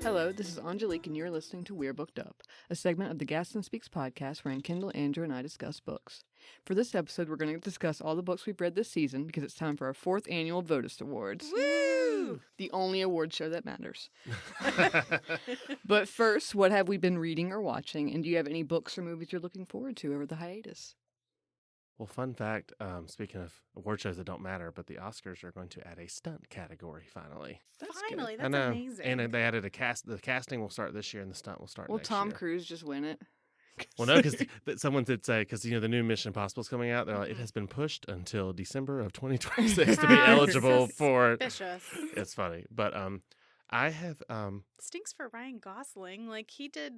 Hello, this is Angelique, and you're listening to We're Booked Up, a segment of the Gaston Speaks podcast wherein Kendall, Andrew, and I discuss books. For this episode, we're going to discuss all the books we've read this season because it's time for our Fourth Annual Voticed Awards. Woo! The only award show that matters. But first, what have we been reading or watching, and do you have any books or movies you're looking forward to over the hiatus? Well, fun fact, speaking of award shows that don't matter, but the Oscars are going to add a stunt category finally. Finally, I that's know. amazing. And they added a cast. The casting will start this year and the stunt will start Will next Tom year. Cruise just win it? Well, no, because someone did say, because, the new Mission Impossible is coming out. They're like, it has been pushed until December of 2026 to be eligible for. Suspicious. It's funny. But I have. Stinks for Ryan Gosling. Like, he did.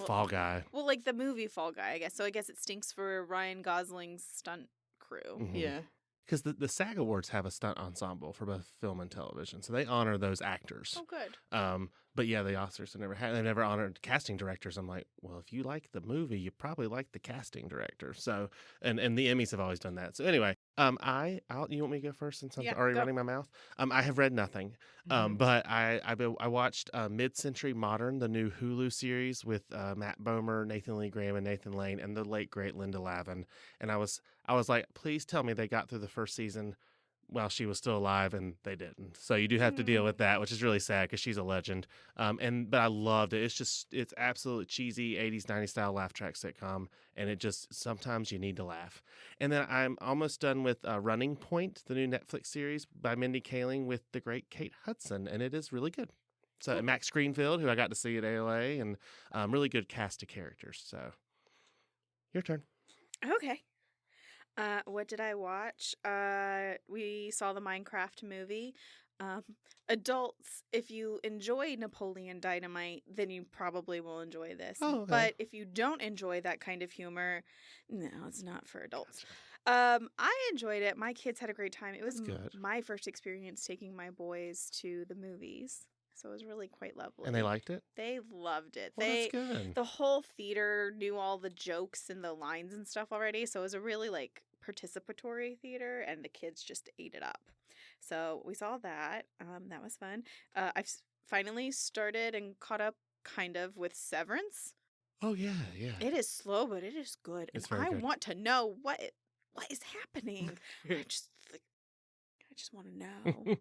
Fall Guy. Well, like the movie Fall Guy, I guess. So I guess it stinks for Ryan Gosling's stunt crew. Mhm. Yeah. Because the SAG Awards have a stunt ensemble for both film and television, so they honor those actors. Oh, good. But yeah, the Oscars they never honored casting directors. I'm like, well, if you like the movie, you probably like the casting director. So, and the Emmys have always done that. So anyway, you want me to go first since I'm already running my mouth? I have read nothing. But I watched Mid-Century Modern, the new Hulu series with Matt Bomer, Nathan Lee Graham, and Nathan Lane, and the late great Linda Lavin. And I was like, please tell me they got through the first season while she was still alive, and they didn't. So you do have to deal with that, which is really sad because she's a legend. But I loved it. It's absolutely cheesy 80s, 90s style laugh track sitcom, and it just sometimes you need to laugh. And then I'm almost done with Running Point, the new Netflix series by Mindy Kaling with the great Kate Hudson, and it is really good. So and Max Greenfield, who I got to see at ALA, and really good cast of characters. So your turn. Okay. What did I watch? We saw the Minecraft movie. Adults, if you enjoy Napoleon Dynamite, then you probably will enjoy this. Oh, okay. But if you don't enjoy that kind of humor, no, it's not for adults. Gotcha. I enjoyed it. My kids had a great time. It was good. my first experience taking my boys to the movies. So it was really quite lovely. And they liked it? They loved it. Well, that's good. The whole theater knew all the jokes and the lines and stuff already. So it was a really participatory theater, and the kids just ate it up. So we saw that. That was fun. I've finally started and caught up kind of with Severance. Oh, yeah. It is slow, but it is good. It's and very I good. want to know what is happening. I just want to know.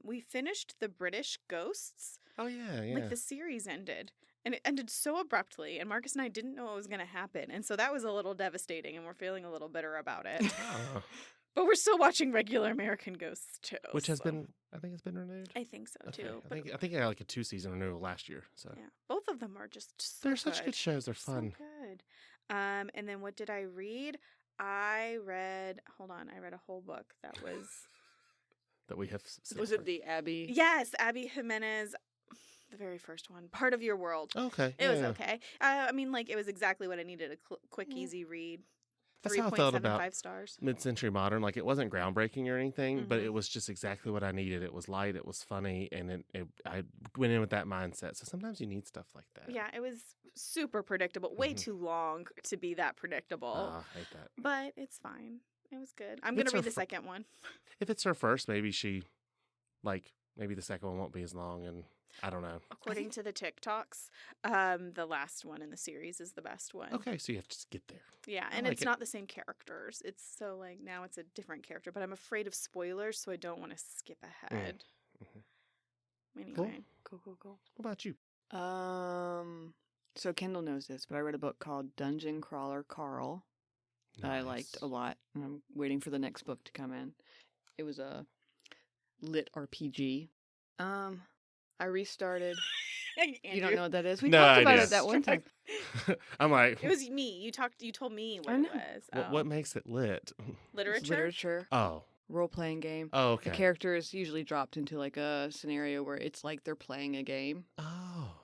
We finished The British Ghosts. Oh, yeah. Like, the series ended. And it ended so abruptly. And Marcus and I didn't know what was going to happen. And so that was a little devastating. And we're feeling a little bitter about it. Oh. But we're still watching regular American Ghosts, too. Which has been, I think it's been renewed. I think so, Okay. too. I think I got like a 2-season renewal last year. So Yeah. Both of them are just so they're such good shows. They're fun. So good. And then what did I read? I read a whole book that was... That we have. Was it the Abby? Yes, Abby Jimenez, the very first one, Part of Your World. Okay. It was okay. I mean, it was exactly what I needed, a quick, easy read. That's how I felt about 3.75 stars. Mid-Century Modern. Like, it wasn't groundbreaking or anything, but Mhm. it was just exactly what I needed. It was light, it was funny, and I went in with that mindset. So sometimes you need stuff like that. Yeah, it was super predictable. Way Mhm. too long to be that predictable. I hate that. But it's fine. It was good. I'm going to read the second one. If it's her first, maybe maybe the second one won't be as long, and I don't know. According to the TikToks, the last one in the series is the best one. Okay, so you have to just get there. Yeah, I and like it's it. not the same characters. It's so now it's a different character, but I'm afraid of spoilers, so I don't want to skip ahead. Mhm. Anyway. Cool. What about you? So Kendall knows this, but I read a book called Dungeon Crawler Carl that I liked a lot, and I'm waiting for the next book to come in. It was a lit RPG. I restarted. You don't know what that is? We No talked about idea. it that one time. I'm like, It was me. You told me what I it know. was. what makes it lit? It's Literature? literature, Oh, role-playing game. oh, okay. The character is usually dropped into a scenario where it's like they're playing a game, Oh,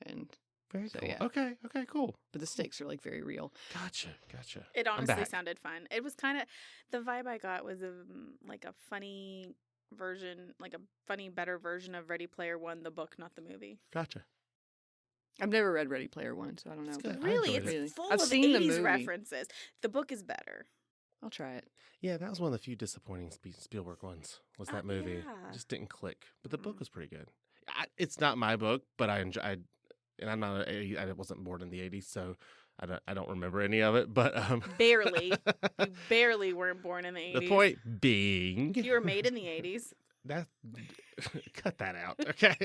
and very So, cool. yeah. Okay, cool. but the stakes are very real. Gotcha. It I'm honestly back. sounded fun. It was kind of, the vibe I got was a funny version, a funny, better version of Ready Player One, the book, not the movie. Gotcha. I've never read Ready Player One, so I don't know. It's but good. I Really, enjoyed it's it. full I've of seen the 80s movie. references. The book is better. I'll try it. Yeah, that was one of the few disappointing Spielberg ones. Was that movie? Yeah. It just didn't click. But the book Mm-mm. was pretty good. it's not my book, but I enjoy. And I'm not. I wasn't born in the '80s, so I don't remember any of it. But Barely. You barely weren't born in the 80s. The point being, You were made in the 80s. that cut that out, okay?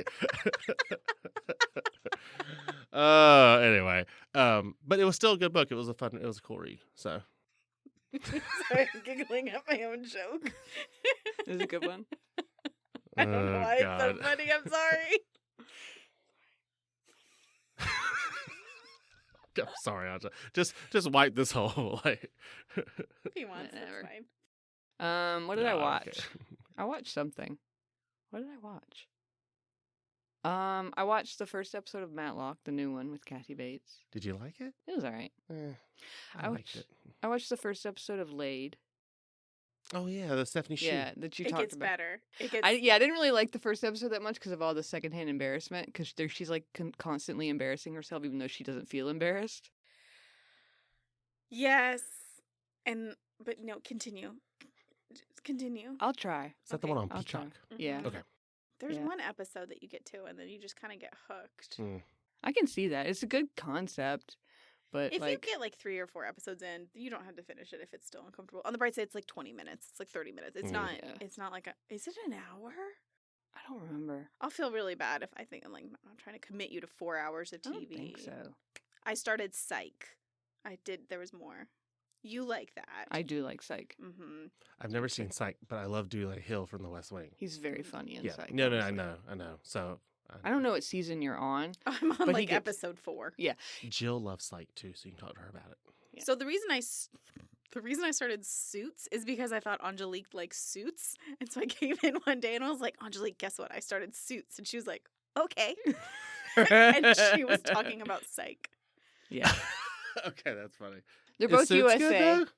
Anyway, but it was still a good book. It was a cool read. So Sorry, I'm giggling at my own joke. It was a good one. I don't know why it's so God. funny. I'm sorry. I'm sorry, Anja. Just wipe this whole like. If he wants, that's Whatever. fine. What did I Nah, watch? okay. I watched something. What did I watch? I watched the first episode of Matlock, the new one with Kathy Bates. Did you like it? It was all right. I liked it. I watched the first episode of Laid. Oh yeah, the Stephanie Shue. Yeah, that you It talked gets about. better. It gets. I didn't really like the first episode that much because of all the secondhand embarrassment. Because she's like constantly embarrassing herself, even though she doesn't feel embarrassed. Yes. But no, continue. Continue. I'll try. Is that the Okay, one on I'll try. Peacock? Yeah, Mhm. Okay. There's Yeah. one episode that you get to, and then you just kind of get hooked. Mm. I can see that. It's a good concept, but If like, you get like 3 or 4 episodes in, you don't have to finish it if it's still uncomfortable. On the bright side, it's like 20 minutes. It's like 30 minutes. It's Mm. not. Yeah. It's not like a. Is it an hour? I don't remember. I'll feel really bad if I think I'm trying to commit you to 4 hours of I TV. don't think so. I started Psych. I did. There was more. You like that? I do like Psych. Mm-hmm. I've never seen Psych, but I love Dooley Hill from The West Wing. He's very funny in Yeah. Psych. No, I honestly. know. So I don't know what season you're on. I'm on But he like gets- episode 4. Jill loves Psych too, so you can talk to her about it. Yeah. So the reason I started Suits is because I thought Angelique likes Suits, and so I came in one day and I was like, Angelique, guess what? I started Suits, and she was like, okay, and she was talking about Psych. Yeah, Okay, that's funny. they're Is both Suits USA. good, though?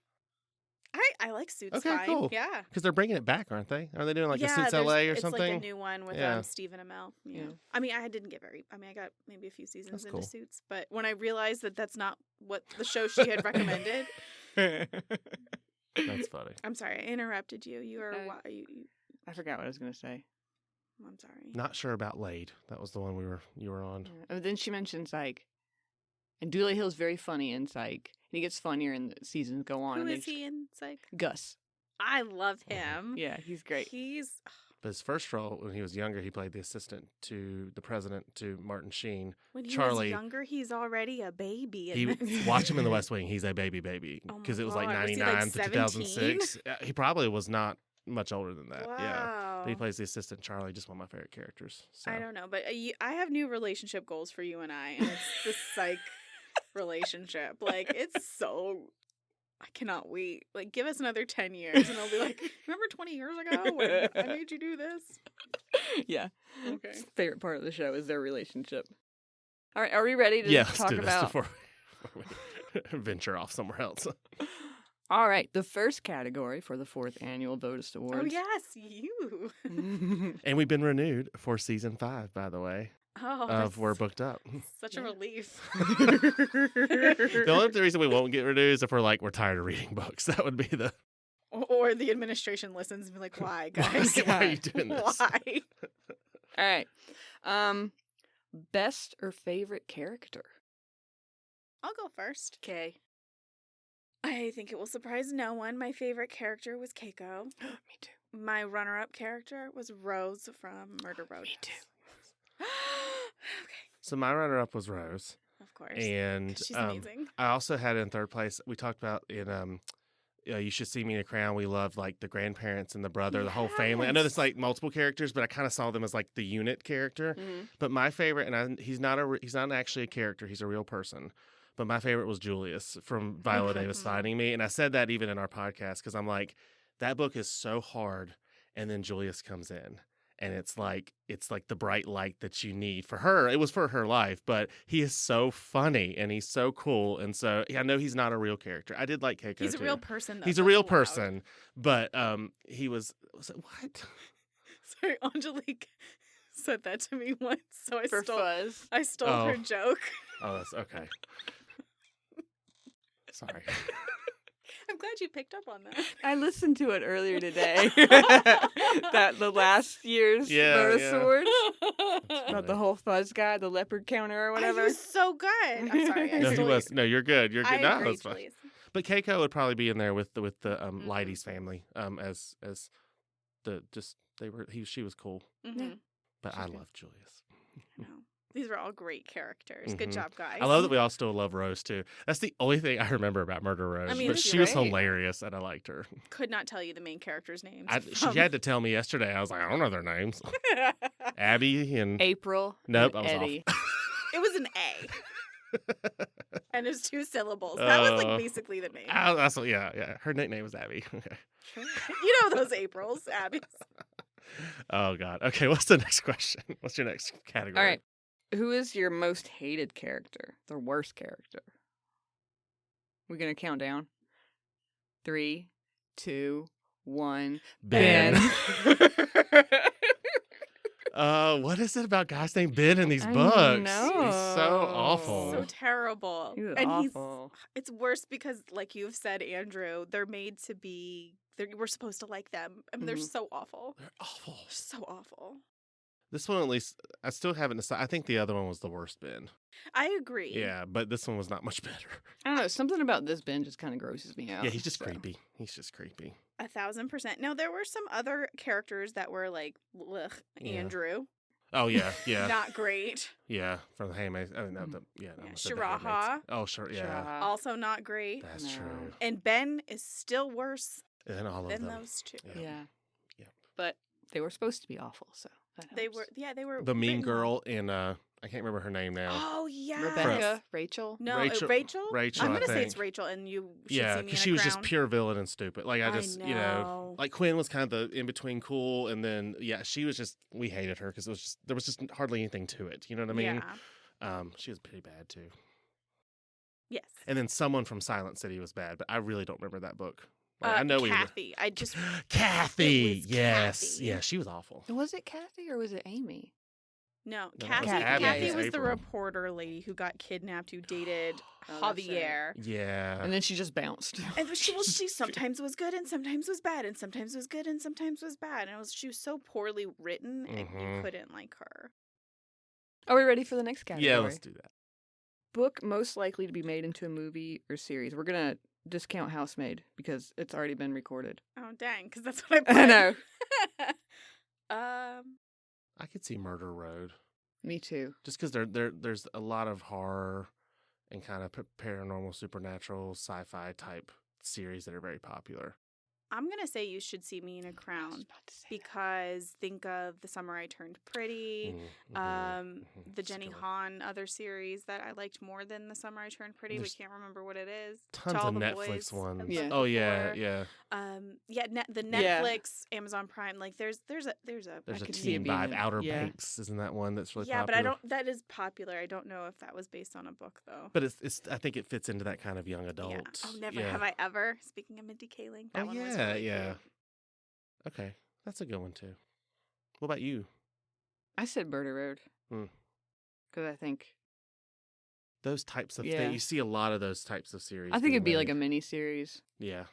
I like Suits. Okay, fine. cool. Yeah. Because they're bringing it back, aren't they? Are they doing like a Yeah, Suits there's- LA or it's something? like a new one with Yeah. Stephen Amell. Yeah. Yeah. I mean, I didn't get very. I mean, I got maybe a few seasons That's into cool. Suits, but when I realized that that's not what the show she had recommended, That's funny. I'm sorry, I interrupted you. You are. No. I forgot what I was gonna say. I'm sorry. Not sure about Laid. That was the one you were on. Yeah. Oh, then she mentioned Psych, and Dooley Hill's very funny in Psych. And he gets funnier in the seasons go on. Who and is he in Psych? Gus. I love him. Yeah, he's great. He's But his first role, when he was younger, he played the assistant to the president, to Martin Sheen. when he was Charlie- younger, he's already a baby. He in this. watch him in The West Wing. He's a baby, Oh my because it was like God. Was he, like, 99 to 2006. He probably was not much older than that. Yeah, Wow. but he plays the assistant Charlie, just one of my favorite characters. So. I don't know, but I have new relationship goals for you and I, and it's the Psych relationship. Like, it's so. I cannot wait. Like, give us another 10 years, and I'll be like, remember 20 years ago when I made you do this? Yeah. Okay. Favorite part of the show is their relationship. All right, are we ready to Yeah, let's talk do this about? before we venture off somewhere else. All right, the first category for the Fourth Annual Voticed Oh, Awards. yes, you. And we've been renewed for season 5, by the way, Oh, of We're that's Booked Up. such a Yeah. relief. The only reason we won't get renewed is if we're tired of reading books. That would be the Or the administration listens and be like, why, guys? why are you doing this? Why? All right. Best or favorite character? I'll go first. Okay. I think it will surprise no one. My favorite character was Keiko. Me too. My runner-up character was Rose from Murder Road. Me too. Okay, So my runner-up was Rose, of course. and 'Cause she's amazing. I also had in third place. We talked about in You Should See Me in a Crown. We loved the grandparents and the brother, the whole family. I know there's Yes. multiple characters, but I kind of saw them as the unit character. Mhm. But my favorite, and he's not actually a character; he's a real person. But my favorite was Julius from Viola Davis Finding Me, and I said that even in our podcast because I'm like, that book is so hard, and then Julius comes in. And it's like the bright light that you need for her. It was for her life, but he is so funny and he's so cool. And so I know he's not a real character. I did like Keiko. He's a too. real person, though. He's a so real it's allowed. person, but he was it, what? Sorry, Angelique said that to me once, so I For stole fuzz. I stole her Oh. joke. Oh, that's okay. Sorry. I'm glad you picked up on that. I listened to it earlier today. That the last year's Voticed Awards. About the whole fuzz guy, the leopard counter or whatever. He was so good. I'm sorry. No, he was. No, you're good. You're good. I No, agree, that's fine. Julius. But Keiko would probably be in there with the Leidy's family. As she was cool. Mm-hmm. But I love Julius. I know. These were all great characters. Good job, guys. I love that we all still love Rose too. That's the only thing I remember about Murder Rose. I mean, but it's she was great. hilarious and I liked her. Could not tell you the main characters' names. She had to tell me yesterday. I was like, I don't know their names. Abby and April. Nope, and I was Eddie. It was an A. And it's 2 syllables. That was like basically the name. That's what, yeah. Her nickname was Abby. Okay. You know those Aprils, Abby's. Oh God. Okay, what's the next question? What's your next category? All right. Who is your most hated character? The worst character? We're going to count down. 3, 2, 1. Ben. What is it about guys named Ben in these I books? know. He's so awful. So terrible. He was And awful. it's worse because, like you've said, Andrew, they're made to be. We're supposed to like them. I mean, they're so awful. They're awful. So awful. This one, at least, I still haven't decided. I think the other one was the worst Ben. I agree. Yeah, but this one was not much better. I don't know. Something about this Ben just kind of grosses me out. Yeah, he's just so. creepy. He's just creepy. 1,000%. Now, there were some other characters that were like, ugh, Yeah. Andrew. Oh, yeah, yeah. Not great. Yeah, from the Handmaid's. I mean, no, Yeah, the Shiraha. Handmaid's. Oh, sure, yeah. Shiraha. Also not great. That's No. true. And Ben is still worse And all of than them. those two. Yeah. Yeah. But they were supposed to be awful, so that They helps. were, they were. The mean written girl in, I can't remember her name now. Oh, yeah. Rebecca, Rachel. No, Rachel- Rachel? Rachel, I'm I going to say think. it's Rachel, and you should Yeah, see me in because a she was just crown. pure villain and stupid. Like, I I just, know. like Quinn was kind of the in between cool, and then she was just, we hated her because there was just hardly anything to it. You know what I mean? Yeah. She was pretty bad too. Yes. And then someone from Silent City was bad, but I really don't remember that book. Like, I know Kathy. I just. Kathy. It was Yes, Kathy. yeah, she was awful. Was it Kathy or was it Amy? No, No, Kathy. Abby. Kathy Yeah, was the April. reporter lady who got kidnapped, who dated Oh, that's Javier. Yeah. And then she just bounced. And she sometimes was good and sometimes was bad and sometimes was good and sometimes was bad. And she was so poorly written and you Mhm. couldn't like her. Are we ready for the next category? Yeah, let's do that. Book most likely to be made into a movie or series. We're going to discount Housemaid because it's already been recorded. Oh dang, because that's what I put. I know. I could see Murder Road Me too. just because there's a lot of horror and kind of paranormal, supernatural, sci-fi type series that are very popular. I'm gonna say You Should See Me in a I was Crown about to say that. because think of The Summer I Turned Pretty. The Jenny Hahn other series that I liked more than The Summer I Turned Pretty. There's We can't remember what it is. Tons To All of the Netflix Boys ones. I've Yeah. loved Oh yeah, before. yeah. The Yeah. Netflix, Amazon Prime. Like there's a There's I a could see it teen being vibe. in- Outer yeah. Banks, isn't that one that's really yeah, popular? but I don't. That is popular. I don't know if that was based on a book though. But it's. I think it fits into that kind of young adult. Yeah. Oh, never yeah. have I ever. Speaking of Mindy Kaling, that Oh one was yeah, really yeah. cute. Okay, that's a good one too. What about you? I said Murder Road. Hmm. Because I think Those types of Yeah. things. You see a lot of those types of series. I think being it'd be like made. a mini series. Yeah.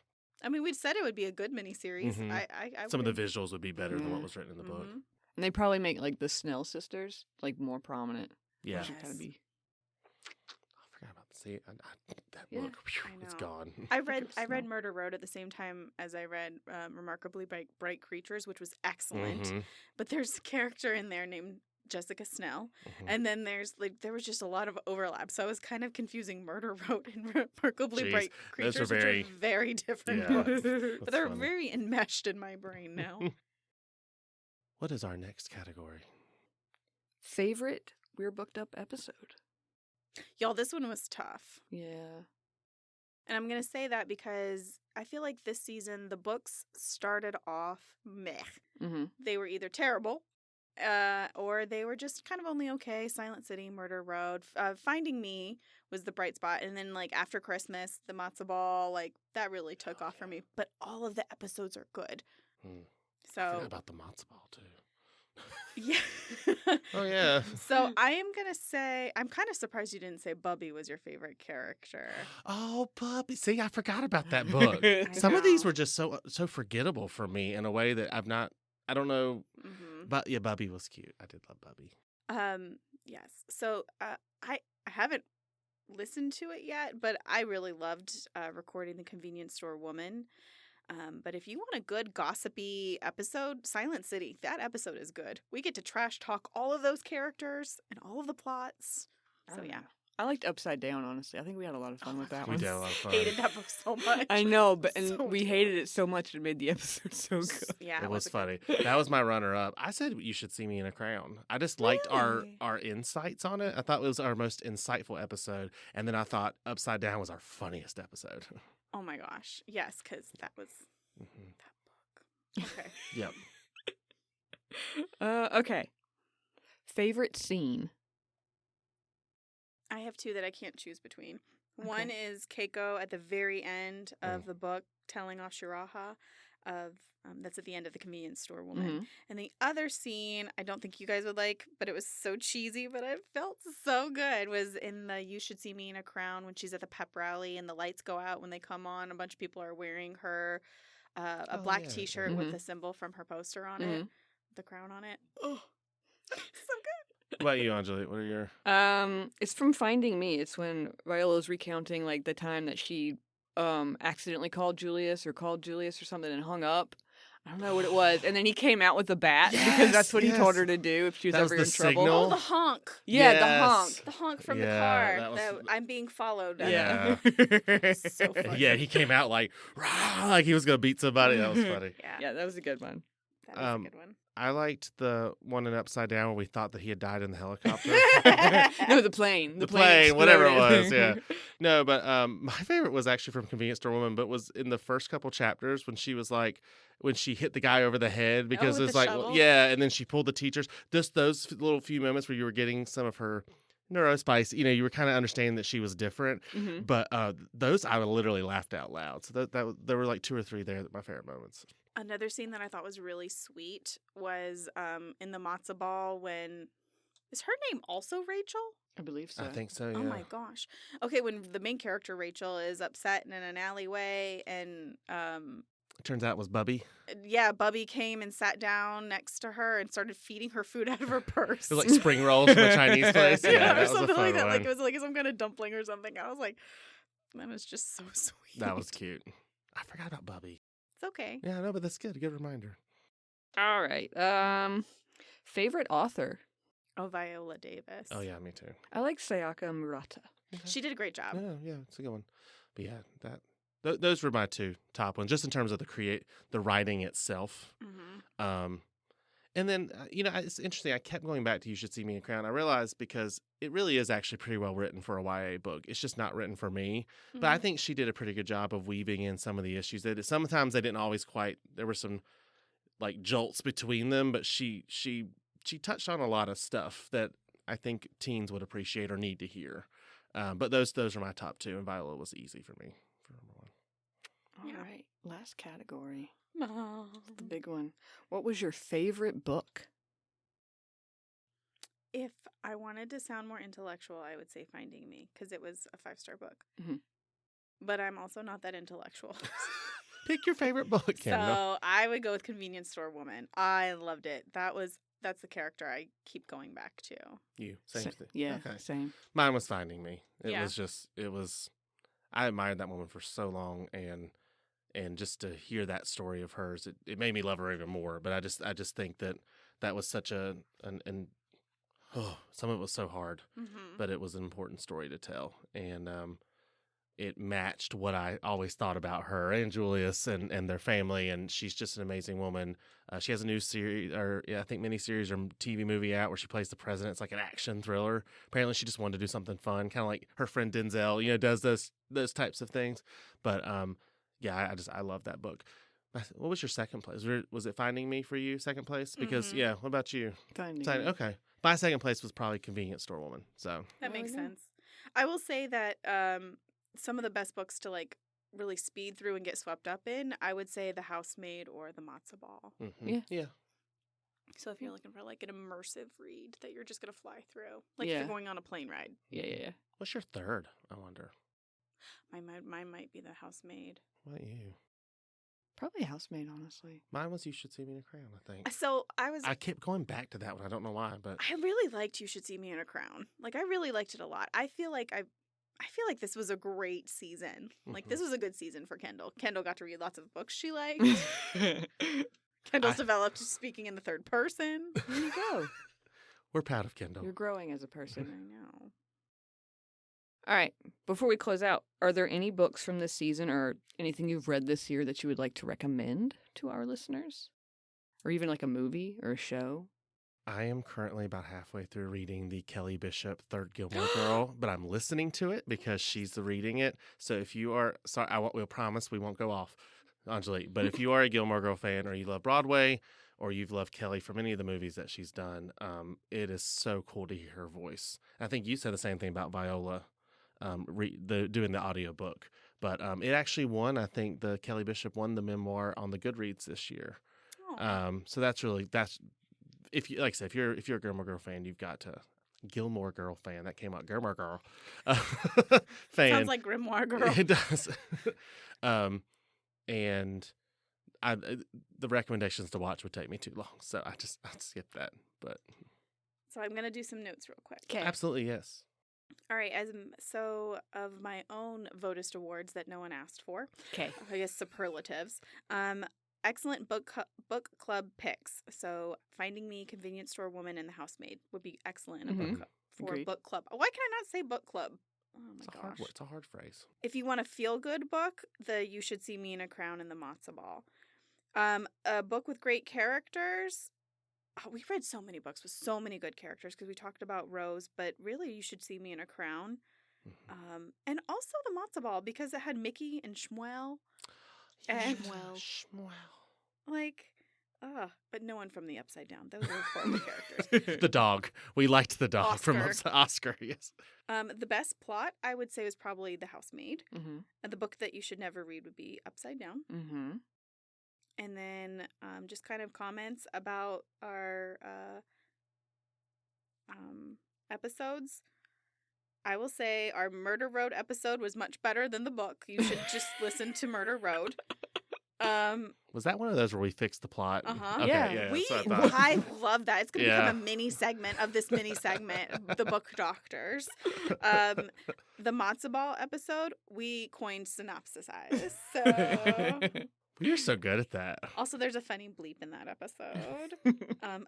I mean, we'd said it would be a good miniseries. Mhm. I Some of the wouldn't- visuals would be better than what Yeah. was written in the book. Mhm. And they probably make like the Snell sisters like more prominent. Yeah. Which would kind of Yes. be. I forgot about that Yeah, book. Phew, I it's know. gone. I think read it was I read Snell. Murder Road at the same time as I read Remarkably Bright Creatures, which was excellent. Mhm, But there's a character in there named Jessica Snell, mhm. and then there was just a lot of overlap. So I was kind of confusing Murder Road and Remarkably Jeez, Bright those are Creatures, very- which are very different Yeah, books. that's But they're funny. very enmeshed in my brain now. What is our next category? Favorite We're Booked Up episode. Y'all, this one was tough. Yeah. And I'm going to say that because I feel like this season, the books started off meh. Mm-hmm. They were either terrible or they were just kind of only okay. Silent City, Murder Road. Finding Me was the bright spot. And then, like, after Christmas, the matzo ball, like, that really took off for me. But all of the episodes are good. Hmm. I So, forgot about the matzo ball too. Yeah. Oh, yeah. So I am going to say, I'm kind of surprised you didn't say Bubby was your favorite character. Oh, puppy. See, I forgot about that book. I Some of these know. were just so forgettable for me in a way that I don't know. Mm-hmm. But yeah, Bubby was cute. I did love Bubby. Yes. So I haven't listened to it yet, but I really loved recording The Convenience Store Woman. But if you want a good gossipy episode, Silent City, that episode is good. We get to trash talk all of those characters and all of the plots. So yeah. I liked Upside Down, honestly. I think we had a lot of fun with that We one. did a lot of fun. Hated that book so much. I know, but So we hated it so much it made the episode so good. Yeah, It was a good- funny. That was my runner-up. I said you should see me in a crown. I just liked Really? our insights on it. I thought it was our most insightful episode, and then I thought Upside Down was our funniest episode. Oh my gosh. Yes, because that was Mhm. that book. Okay. Yep. Okay. Favorite scene? I have two that I can't choose between. Okay. One is Keiko at the very end of the book telling off Shiraha of that's at the end of The Convenience Store Woman. Mhm. And the other scene, I don't think you guys would like, but it was so cheesy, but it felt so good, was in the You Should See Me in a Crown when she's at the pep rally and the lights go out when they come on. A bunch of people are wearing her a Oh, black yeah. t-shirt with Mhm. the symbol from her poster on it, Mhm. the crown on it. Oh, so good. What about you, Angelique? What are your... It's from Finding Me. It's when Viola's recounting like the time that she accidentally called Julius or something and hung up. I don't know what it was. And then he came out with a bat because that's what he told her to do if she was That was ever the in trouble. signal? Oh, the honk. Yeah, Yes. the honk. The honk from Yeah, the car. that was- I'm being followed. Yeah. So funny. Yeah, he came out like, "Rah," like he was gonna beat somebody. That was funny. Yeah, Yeah, that was a good one. that was a good one. I liked the one in Upside Down where we thought that he had died in the helicopter. No, the plane. The plane, whatever it was, exploded. yeah. No, but my favorite was actually from Convenience Store Woman, but was in the first couple chapters when she was like, when she hit the guy over the head because with it's the like, shovel? yeah, and then she pulled the teachers. Just those little few moments where you were getting some of her neurospice, you were kind of understanding that she was different. Mhm. But those I literally laughed out loud. So there were like two or three there that my favorite moments. Another scene that I thought was really sweet was in the matzo ball when is her name also Rachel? I believe so. I think so. Yeah. Oh my gosh. Okay, when the main character Rachel is upset in an alleyway and It turns out it was Bubby. yeah, Bubby came and sat down next to her and started feeding her food out of her purse. It was like spring rolls from a Chinese place. Yeah, Yeah, that or was a something fun like that. one. Like it was like some kind of dumpling or something. I was like, that was just so sweet. That was cute. I forgot about Bubby. It's okay. Yeah, no, but that's good. A good reminder. All right. Favorite author? Oh, Viola Davis. Oh yeah, me too. I like Sayaka Murata. She did a great job. Yeah, it's a good one. But yeah, those were my two top ones, just in terms of the writing itself. Mm-hmm. And then it's interesting. I kept going back to You Should See Me in a Crown. I realized because it really is actually pretty well written for a YA book. It's just not written for me. But I think she did a pretty good job of weaving in some of the issues. Sometimes they didn't always quite. There were some like jolts between them, but she touched on a lot of stuff that I think teens would appreciate or need to hear. But those are my top two, and Viola was easy for me for number one. All right. Last category. Mom. The big one. What was your favorite book? If I wanted to sound more intellectual, I would say Finding Me because it was a 5-star book. Mhm. But I'm also not that intellectual. Pick your favorite book, Kendall. So I would go with Convenience Store Woman. I loved it. That's the character I keep going back to. You same thing. Yeah, Okay. same. Mine was Finding Me. Yeah. It was. I admired that woman for so long, and just to hear that story of hers, it made me love her even more. But I just think that was such some of it was so hard, Mm-hmm. but it was an important story to tell, and it matched what I always thought about her and Julius and their family, and she's just an amazing woman. She has a new series, I think miniseries or TV movie out where she plays the president. It's like an action thriller. Apparently, she just wanted to do something fun, kind of like her friend Denzel, does those types of things. But yeah, I love that book. What was your second place? Was it Finding Me for you, second place? Because Mhm. yeah, what about you? Finding Me. Okay, my second place was probably Convenience Store Woman. So That There makes we go. sense. I will say that some of the best books to like really speed through and get swept up in, I would say The Housemaid or The Matzo Ball. mhm. Yeah. yeah. So if you're looking for like an immersive read that you're just going to fly through, like if you're going on a plane ride. Yeah. What's your third, I wonder? Mine might be The Housemaid. What about you? Probably Housemaid, honestly. Mine was You Should See Me in a Crown, I think. So I kept going back to that one. I don't know why, but I really liked You Should See Me in a Crown. Like, I really liked it a lot. I feel like this was a great season. Like, this was a good season for Kendall. Kendall got to read lots of books she liked. Kendall's developed speaking in the third person. There you go. We're proud of Kendall. You're growing as a person. I know. All right. Before we close out, are there any books from this season or anything you've read this year that you would like to recommend to our listeners? Or even like a movie or a show? I am currently about halfway through reading the Kelly Bishop Third Gilmore Girl, but I'm listening to it because she's reading it. So if you are, sorry, we'll promise we won't go off, Angelique, but if you are a Gilmore Girl fan or you love Broadway or you've loved Kelly from any of the movies that she's done, it is so cool to hear her voice. I think you said the same thing about Viola. Doing the audiobook. But it actually won, I think the Kelly Bishop won the memoir on the Goodreads this year. So that's if you, like I said, if you're a Gilmore Girl fan, you've got to Gilmore Girl fan. That came out Gilmore Girl fan. Sounds like Grimoire Girl. It does. And the recommendations to watch would take me too long, so I'd skip that. But So I'm gonna do some notes real quick. Okay. Absolutely, yes. All right, so of my own Voticed Awards that no one asked for, Okay. I guess superlatives. Excellent book club picks. So Finding Me, Convenience Store Woman, and The Housemaid would be excellent in a Agreed. book club. Why can I not say book club? Oh my gosh. It's a hard phrase. If you want a feel-good book, You Should See Me in a Crown and The Matzo Ball. A book with great characters. Oh, we read so many books with so many good characters because we talked about Rose, but really You Should See Me in a Crown. And also The Matzo Ball because it had Mickey and Shmuel. And Shmuel. But no one from the Upside Down. Those were horrible characters. The dog. We liked the dog from Oscar. Oscar, yes. The best plot, I would say, was probably The Housemaid. Mm-hmm. And the book that you should never read would be Upside Down. Mm-hmm. And then just kind of comments about our episodes. I will say our Murder Road episode was much better than the book. You should just listen to Murder Road. Was that one of those where we fixed the plot? Uh-huh. Okay, Yeah. yeah. We, that's what I thought. I love that. It's going to Yeah. become a mini segment of this mini segment, The Book Doctors. The matzo ball episode, we coined synopsisize. So You're so good at that. also, there's a funny bleep in that episode.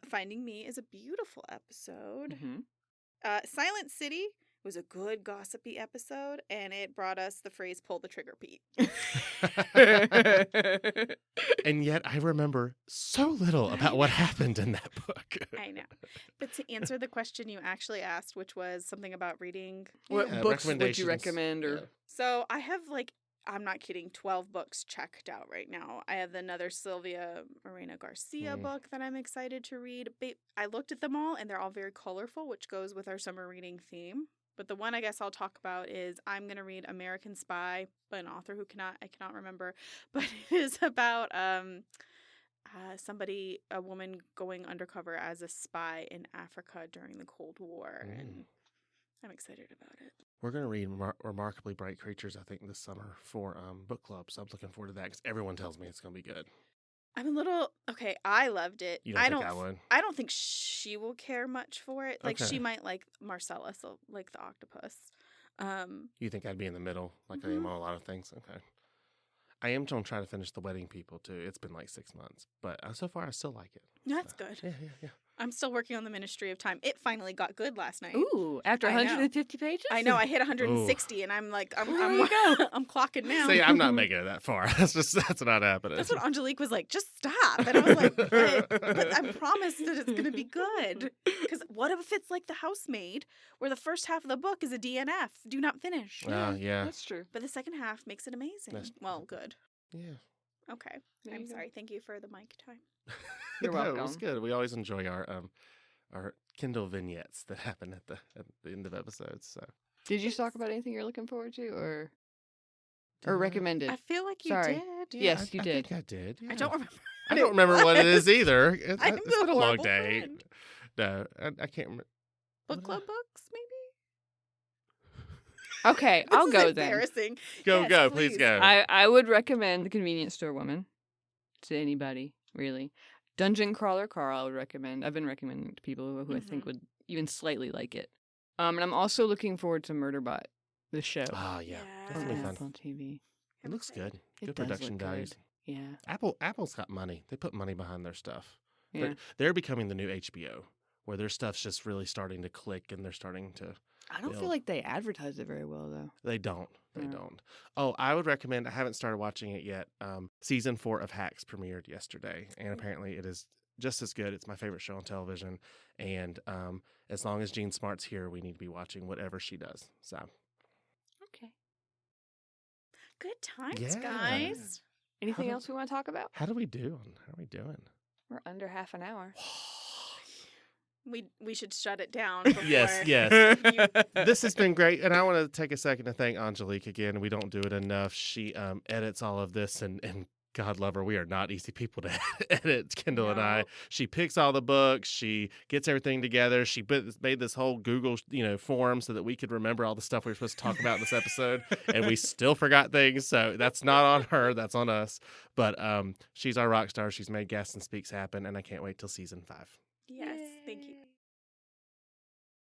Finding Me is a beautiful episode. Mm-hmm. Silent City was a good gossipy episode, and it brought us the phrase "pull the trigger, Pete." And yet I remember so little about what happened in that book. I know. But to answer the question you actually asked, which was something about reading. What Yeah, books would you recommendations. recommend? Or Yeah. So I have, I'm not kidding, 12 books checked out right now. I have another Sylvia Moreno Garcia book that I'm excited to read. But I looked at them all, and they're all very colorful, which goes with our summer reading theme. But the one I guess I'll talk about is I'm going to read American Spy by an author who I cannot remember. But it is about a woman going undercover as a spy in Africa during the Cold War. And I'm excited about it. We're going to read Remarkably Bright Creatures, I think, this summer for book club. So I'm looking forward to that because everyone tells me it's going to be good. I'm a little okay. I loved it. You don't think I would? I don't think she will care much for it. Like Okay. she might like Marcella, so like the octopus. You think I'd be in the middle, like I am on a lot of things? Okay. I am going to try to finish The Wedding People, too. It's been like 6 months. But so far, I still like it. That's So, good. Yeah. I'm still working on the Ministry of Time. It finally got good last night. ooh, after I know. 150 pages? I know. I hit 160, and I'm like, I'm clocking now. See, I'm not making it that far. That's not happening. That's what Angelique was like. Just stop. And I was like, but I promise that it's going to be good. Because what if it's like The Housemaid, where the first half of the book is a DNF, do not finish. Yeah. That's true. But the second half makes it amazing. Good. Yeah. Okay. There I'm you go. sorry. Thank you for the mic time. You're No, it was welcome. good. We always enjoy our Kindle vignettes that happen at the end of episodes. So Did you talk about anything you're looking forward to or recommended? I feel like you Sorry. did. Yes, you I did. think I did. I don't remember. I don't remember what it is either. It's I'm been the a long horrible day. friend. No, I can't remember. Book club books, maybe? Okay, This I'll is go then. embarrassing. Go, Yes, go, please go. I would recommend The Convenience Store Woman to anybody, really. Dungeon Crawler Carl I would recommend. I've been recommending it to people who I think would even slightly like it. And I'm also looking forward to Murderbot, the show. Oh, yeah. That's on going to be fun. Apple TV. It looks good. It Good does production look values. good. Yeah. Apple's got money. They put money behind their stuff. Yeah. They're becoming the new HBO, where their stuff's just really starting to click and they're starting to. I don't build. feel like they advertise it very well, though. They don't. They No. don't. Oh, I would recommend. I haven't started watching it yet. Season 4 of Hacks premiered yesterday, and apparently it is just as good. It's my favorite show on television, and as long as Jean Smart's here, we need to be watching whatever she does. So. Okay. Good times, Yeah. guys. Anything do- else we want to talk about? How are we doing? We're under half an hour. We should shut it down. Before Yes. you- This has been great, and I want to take a second to thank Angelique again. We don't do it enough. She edits all of this, and God love her, we are not easy people to edit, Kendall and I. No. She picks all the books. She gets everything together. She made this whole Google form so that we could remember all the stuff we were supposed to talk about in this episode, and we still forgot things. So that's not on her. That's on us. But she's our rock star. She's made Gaston Speaks happen, and I can't wait till season 5. Yes, thank you.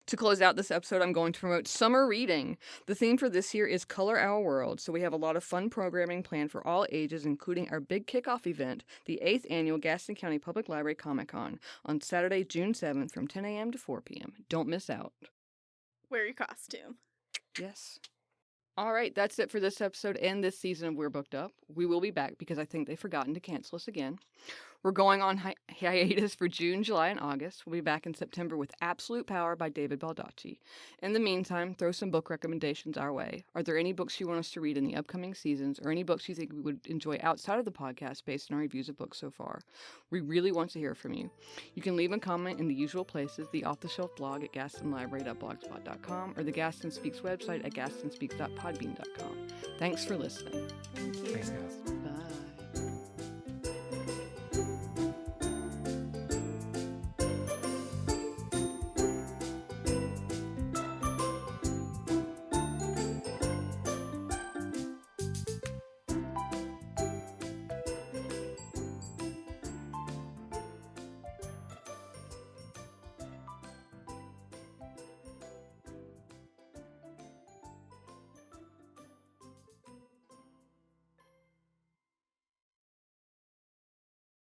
To close out this episode, I'm going to promote summer reading. The theme for this year is Color Our World, so we have a lot of fun programming planned for all ages, including our big kickoff event, the 8th Annual Gaston County Public Library Comic-Con, on Saturday, June 7th from 10 a.m. to 4 p.m. Don't miss out. Wear your costume. Yes. All right, that's it for this episode and this season of We're Booked Up. We will be back because I think they've forgotten to cancel us again. We're going on hiatus for June, July, and August. We'll be back in September with Absolute Power by David Baldacci. In the meantime, throw some book recommendations our way. Are there any books you want us to read in the upcoming seasons, or any books you think we would enjoy outside of the podcast based on our reviews of books so far? We really want to hear from you. You can leave a comment in the usual places, the Off the Shelf blog at gastonlibrary.blogspot.com or the Gaston Speaks website at gastonspeaks.podbean.com. Thanks for listening. Thank you. Thanks, guys. Bye.